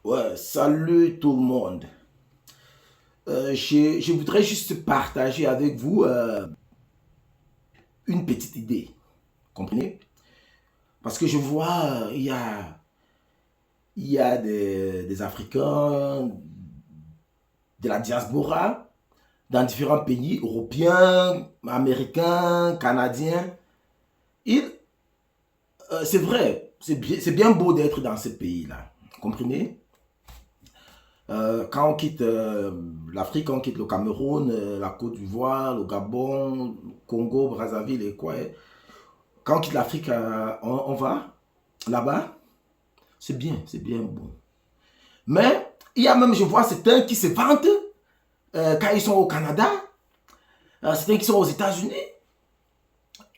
Ouais, salut tout le monde. Je voudrais juste partager avec vous une petite idée. Comprenez? Parce que je vois, il y a des Africains de la diaspora dans différents pays européens, américains, canadiens. Ils, c'est vrai, c'est bien beau d'être dans ces pays-là. Comprenez? Quand on quitte l'Afrique, on quitte le Cameroun, la Côte d'Ivoire, le Gabon, le Congo, Brazzaville et quoi. Quand on quitte l'Afrique, on va là-bas. C'est bien bon. Mais il y a même, je vois certains qui se vantent quand ils sont au Canada, certains qui sont aux États-Unis,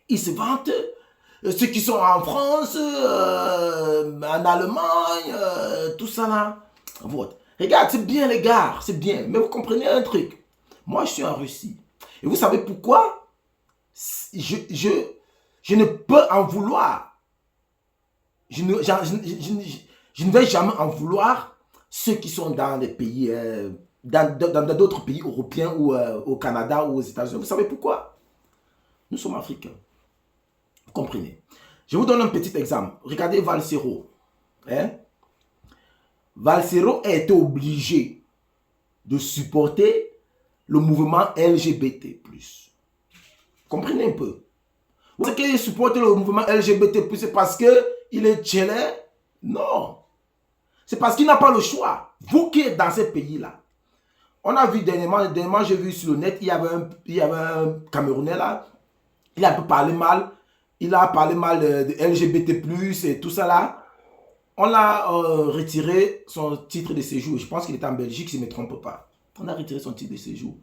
ils se vantent. Ceux qui sont en France, en Allemagne, tout ça là. Votre. Regarde, c'est bien les gars, c'est bien. Mais vous comprenez un truc. Moi, je suis en Russie. Et vous savez pourquoi je, je, je ne peux en vouloir. Je ne vais jamais en vouloir ceux qui sont dans les pays, dans d'autres pays européens ou au Canada ou aux États-Unis. Vous savez pourquoi? Nous sommes africains. Vous comprenez? Je vous donne un petit exemple. Regardez Valsero. Hein? Valsero a été obligé de supporter le mouvement LGBT+. Comprenez un peu. Vous savez qu'il supporte le mouvement LGBT+, c'est parce qu'il est tchélé? Non. C'est parce qu'il n'a pas le choix. Vous qui êtes dans ces pays-là. On a vu dernièrement j'ai vu sur le net, il y avait un Camerounais là. Il a un peu parlé mal. Il a parlé mal de LGBT+, et tout ça là. On a retiré son titre de séjour. Je pense qu'il était en Belgique, si je ne me trompe pas. On a retiré son titre de séjour.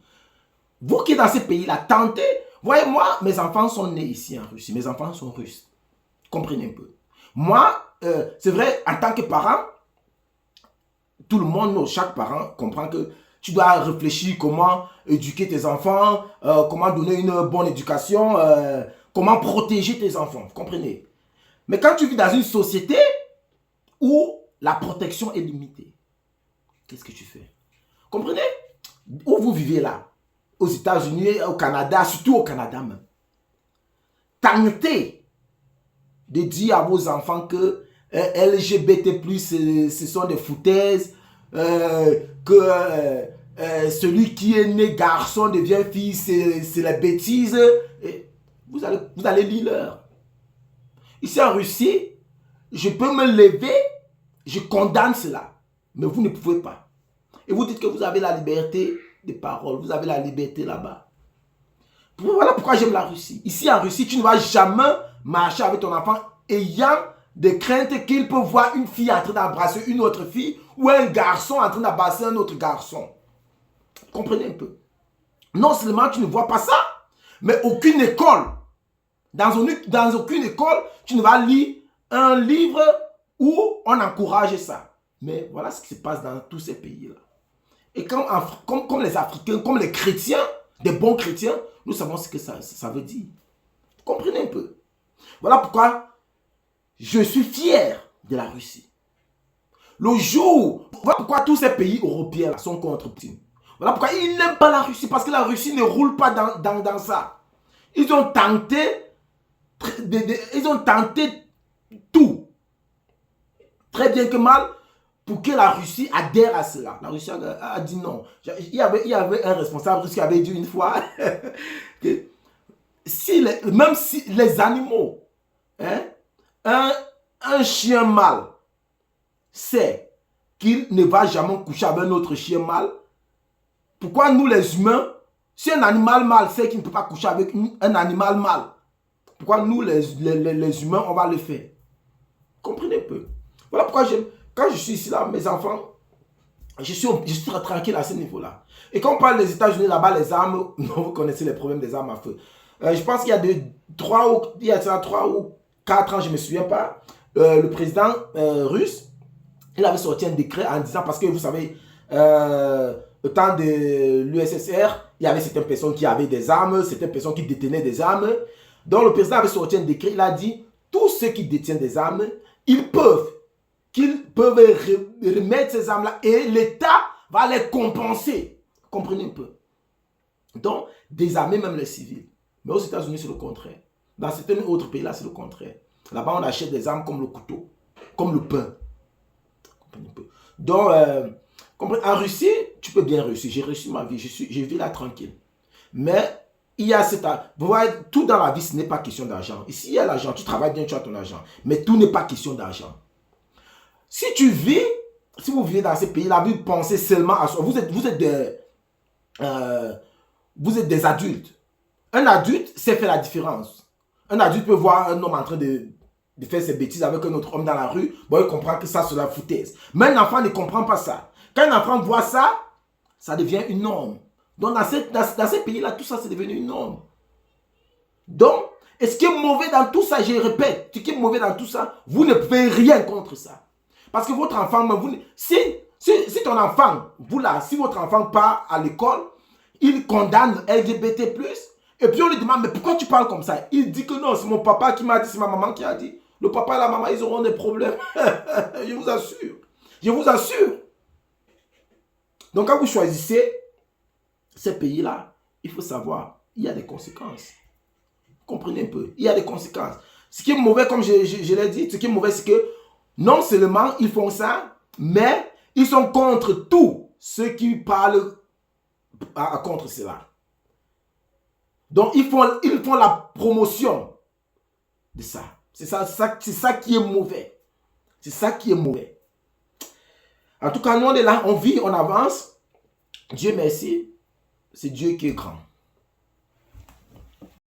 Vous qui êtes dans ces pays-là, tentez. Voyez, moi, mes enfants sont nés ici en Russie. Mes enfants sont russes. Comprenez un peu. Moi, c'est vrai, en tant que parent, tout le monde, chaque parent comprend que tu dois réfléchir comment éduquer tes enfants, comment donner une bonne éducation, comment protéger tes enfants. Vous comprenez? Mais quand tu vis dans une société où la protection est limitée, qu'est-ce que tu fais? Comprenez? Où vous vivez là, aux États-Unis, au Canada, surtout au Canada même. Tentez de dire à vos enfants que LGBT+, ce sont des foutaises, que celui qui est né garçon devient fille, c'est la bêtise. Et vous allez lire l'heure. Ici en Russie, je peux me lever, je condamne cela. Mais vous ne pouvez pas. Et vous dites que vous avez la liberté de parole, vous avez la liberté là-bas. Voilà pourquoi j'aime la Russie. Ici en Russie, tu ne vas jamais marcher avec ton enfant ayant des craintes qu'il peut voir une fille en train d'embrasser une autre fille ou un garçon en train d'embrasser un autre garçon. Comprenez un peu. Non seulement tu ne vois pas ça, mais aucune école, dans aucune école, tu ne vas lire un livre où on encourage ça. Mais voilà ce qui se passe dans tous ces pays-là. Et comme les Africains, comme les chrétiens, des bons chrétiens, nous savons ce que ça veut dire. Comprenez un peu. Voilà pourquoi je suis fier de la Russie. Le jour, voilà pourquoi tous ces pays européens là sont contre Poutine. Voilà pourquoi ils n'aiment pas la Russie, parce que la Russie ne roule pas dans ça. Ils ont tenté, ils ont tenté tout, très bien que mal, pour que la Russie adhère à cela. La Russie a dit non. Il y avait un responsable russe qui avait dit une fois que même si les animaux, hein, un chien mâle sait qu'il ne va jamais coucher avec un autre chien mâle, pourquoi nous les humains, si un animal mâle sait qu'il ne peut pas coucher avec un animal mâle, pourquoi nous les humains on va le faire? Comprenez un peu. Voilà pourquoi quand je suis ici là, mes enfants, je suis très tranquille à ce niveau-là. Et quand on parle des États-Unis là-bas, les armes, vous connaissez les problèmes des armes à feu. Je pense qu'il y a 3 ou 4 ans, je ne me souviens pas, le président russe, il avait sorti un décret en disant, parce que vous savez, au temps de l'USSR, il y avait certaines personnes qui avaient des armes, certaines personnes qui détenaient des armes. Donc le président avait sorti un décret, il a dit, tous ceux qui détiennent des armes, ils peuvent qu'ils peuvent remettre ces âmes-là et l'État va les compenser. Comprenez un peu. Donc, désarmer même les civils. Mais aux États-Unis, c'est le contraire. Dans certains autres pays, là, c'est le contraire. Là-bas, on achète des armes comme le couteau, comme le pain. Comprenez un peu. Donc, en Russie, tu peux bien réussir. J'ai réussi ma vie, je vis là tranquille. Mais il y a cette... Vous voyez, tout dans la vie, ce n'est pas question d'argent. Ici, il y a l'argent, tu travailles bien, tu as ton argent. Mais tout n'est pas question d'argent. Si vous vivez dans ces pays-là, vous pensez seulement à soi. Vous êtes des adultes. Un adulte sait faire la différence. Un adulte peut voir un homme en train de faire ses bêtises avec un autre homme dans la rue. Bon, il comprend que ça, c'est la foutaise. Mais un enfant ne comprend pas ça. Quand un enfant voit ça, ça devient une norme. Donc, dans ces pays-là, tout ça, c'est devenu une norme. Donc, et ce qui est mauvais dans tout ça, je répète, ce qui est mauvais dans tout ça, vous ne pouvez rien contre ça. Parce que votre enfant, si ton enfant, si votre enfant part à l'école, il condamne LGBT+, et puis on lui demande, mais pourquoi tu parles comme ça? Il dit que non, c'est mon papa qui m'a dit, c'est ma maman qui a dit. Le papa et la maman, ils auront des problèmes. Je vous assure. Je vous assure. Donc quand vous choisissez ces pays-là, il faut savoir, il y a des conséquences. Comprenez un peu, il y a des conséquences. Ce qui est mauvais, comme je l'ai dit, ce qui est mauvais, c'est que non seulement ils font ça, mais ils sont contre tous ceux qui parlent contre cela. Donc, ils font la promotion de ça. C'est ça qui est mauvais. C'est ça qui est mauvais. En tout cas, nous, on est là, on vit, on avance. Dieu merci. C'est Dieu qui est grand.